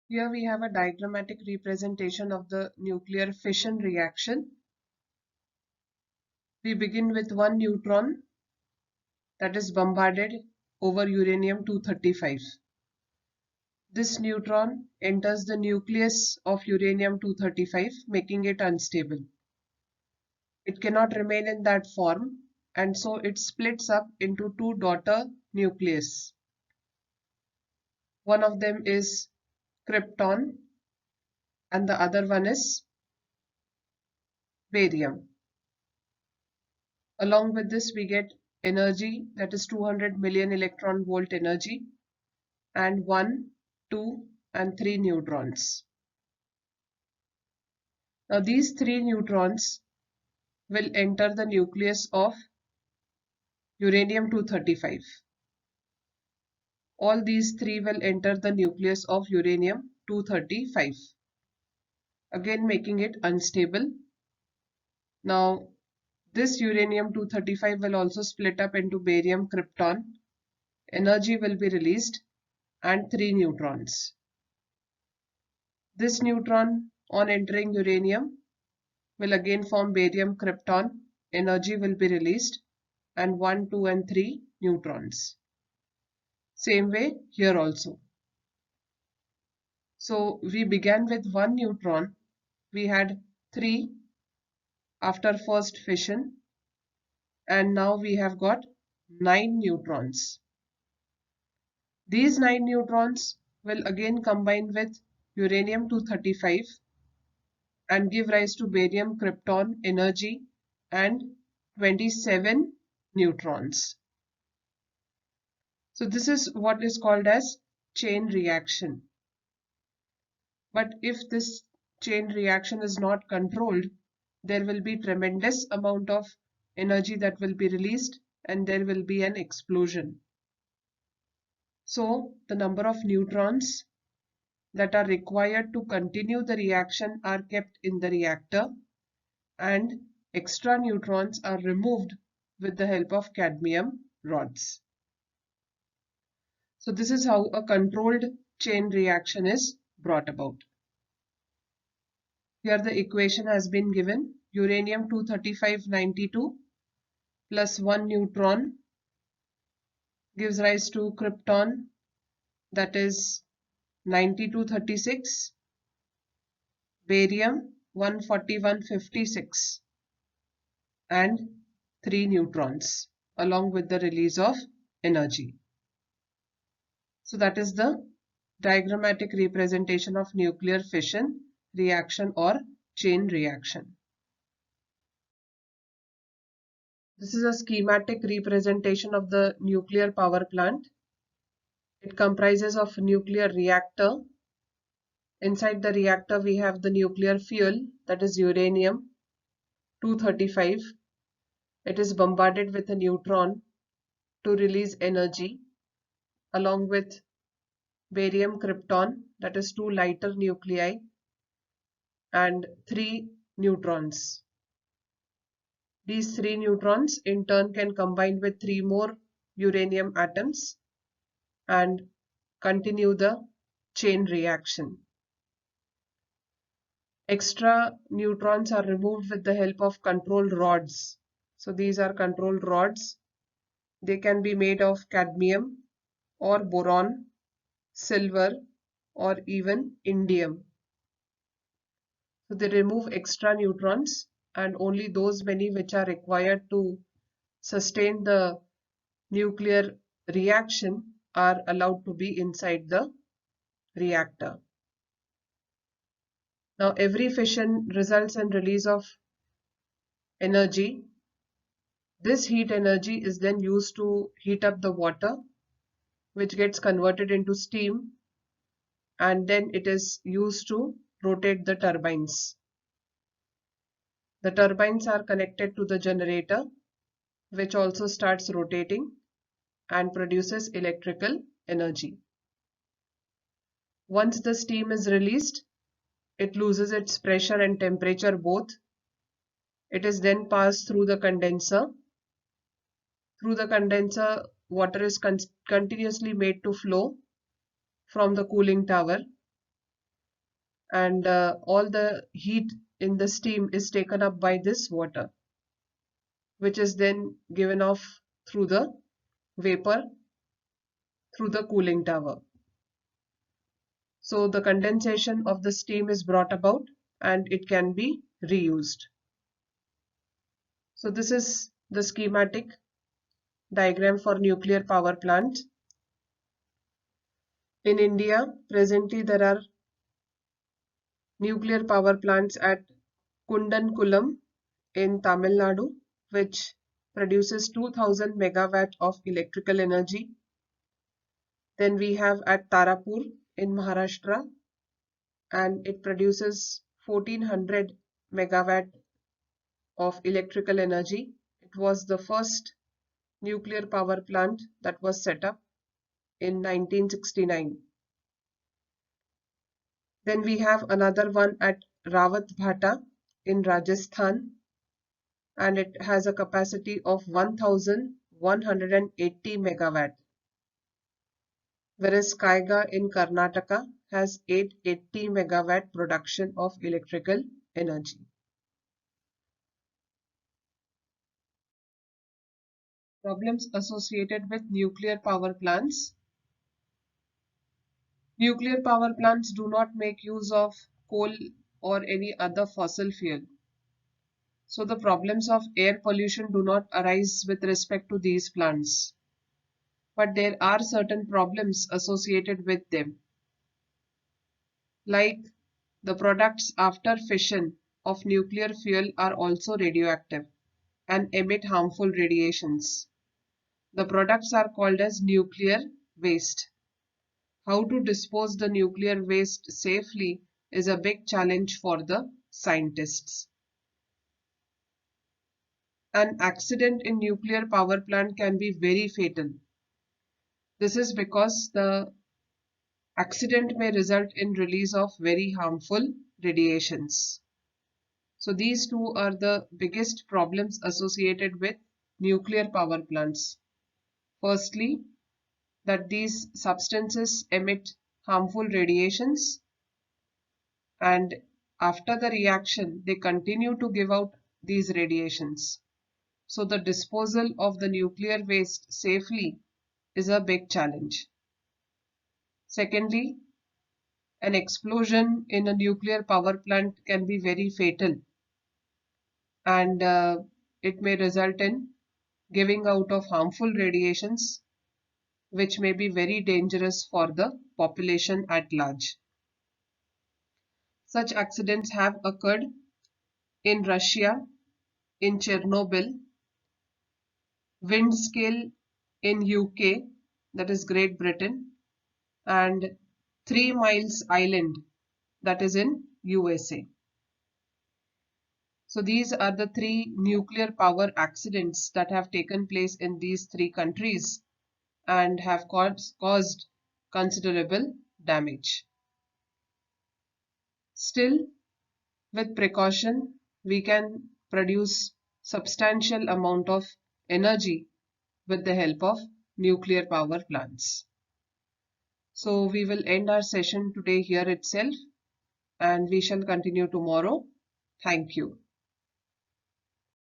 Here we have a diagrammatic representation of the nuclear fission reaction. We begin with one neutron that is bombarded over uranium-235. This neutron enters the nucleus of uranium-235, making it unstable. It cannot remain in that form, and so it splits up into two daughter nucleus. One of them is krypton and the other one is barium. Along with this, we get energy, that is 200 million electron volt energy, and 1, 2, and 3 neutrons. Now these 3 neutrons will enter the nucleus of uranium-235. All these 3 will enter the nucleus of uranium-235, again making it unstable. Now this uranium-235 will also split up into barium, krypton. Energy will be released and 3 neutrons. This neutron on entering uranium will again form barium, krypton. Energy will be released and 1, 2 and 3 neutrons. Same way here also. So we began with 1 neutron. We had 3 after first fission, and now we have got 9 neutrons. These 9 neutrons will again combine with uranium-235 and give rise to barium, krypton, energy and 27 neutrons. So this is what is called as chain reaction. But if this chain reaction is not controlled, there will be tremendous amount of energy that will be released and there will be an explosion. So the number of neutrons that are required to continue the reaction are kept in the reactor, and extra neutrons are removed with the help of cadmium rods. So this is how a controlled chain reaction is brought about. Here the equation has been given: uranium-235-92 plus 1 neutron gives rise to krypton, that is 9236, barium 14156 and 3 neutrons along with the release of energy. So that is the diagrammatic representation of nuclear fission reaction or chain reaction. This is a schematic representation of the nuclear power plant. It comprises of nuclear reactor. Inside the reactor we have the nuclear fuel, that is uranium-235. It is bombarded with a neutron to release energy along with barium, krypton, that is 2 lighter nuclei and 3 neutrons. These 3 neutrons in turn can combine with 3 more uranium atoms and continue the chain reaction. Extra neutrons are removed with the help of control rods. So these are control rods. They can be made of cadmium or boron, silver or even indium. So they remove extra neutrons, and only those many which are required to sustain the nuclear reaction are allowed to be inside the reactor. Now every fission results in release of energy. This heat energy is then used to heat up the water, which gets converted into steam, and then it is used to rotate the turbines. The turbines are connected to the generator, which also starts rotating and produces electrical energy. Once the steam is released, it loses its pressure and temperature both. It is then passed through the condenser. Through the condenser, water is continuously made to flow from the cooling tower, and all the heat in the steam is taken up by this water, which is then given off through the vapor through the cooling tower. So the condensation of the steam is brought about and it can be reused. So this is the schematic diagram for nuclear power plant. In India, presently there are nuclear power plants at Kundankulam in Tamil Nadu, which produces 2000 megawatt of electrical energy. Then we have at Tarapur in Maharashtra, and it produces 1400 megawatt of electrical energy. It was the first nuclear power plant that was set up in 1969. Then we have another one at Rawat Bhata in Rajasthan, and it has a capacity of 1180 megawatt. Whereas Kaiga in Karnataka has 880 megawatt production of electrical energy. Problems associated with nuclear power plants. Nuclear power plants do not make use of coal or any other fossil fuel. So the problems of air pollution do not arise with respect to these plants. But there are certain problems associated with them, like the products after fission of nuclear fuel are also radioactive and emit harmful radiations. The products are called as nuclear waste. How to dispose the nuclear waste safely is a big challenge for the scientists. An accident in nuclear power plant can be very fatal. This is because the accident may result in release of very harmful radiations. So these two are the biggest problems associated with nuclear power plants. Firstly, that these substances emit harmful radiations, and after the reaction they continue to give out these radiations. So the disposal of the nuclear waste safely is a big challenge. Secondly, an explosion in a nuclear power plant can be very fatal, and it may result in giving out of harmful radiations which may be very dangerous for the population at large. Such accidents have occurred in Russia, in Chernobyl, Windscale in UK, that is Great Britain, and 3 Miles Island, that is in USA. So these are the 3 nuclear power accidents that have taken place in these 3 countries and have caused considerable damage. Still, with precaution, we can produce substantial amount of energy with the help of nuclear power plants. So we will end our session today here itself, and we shall continue tomorrow. Thank you.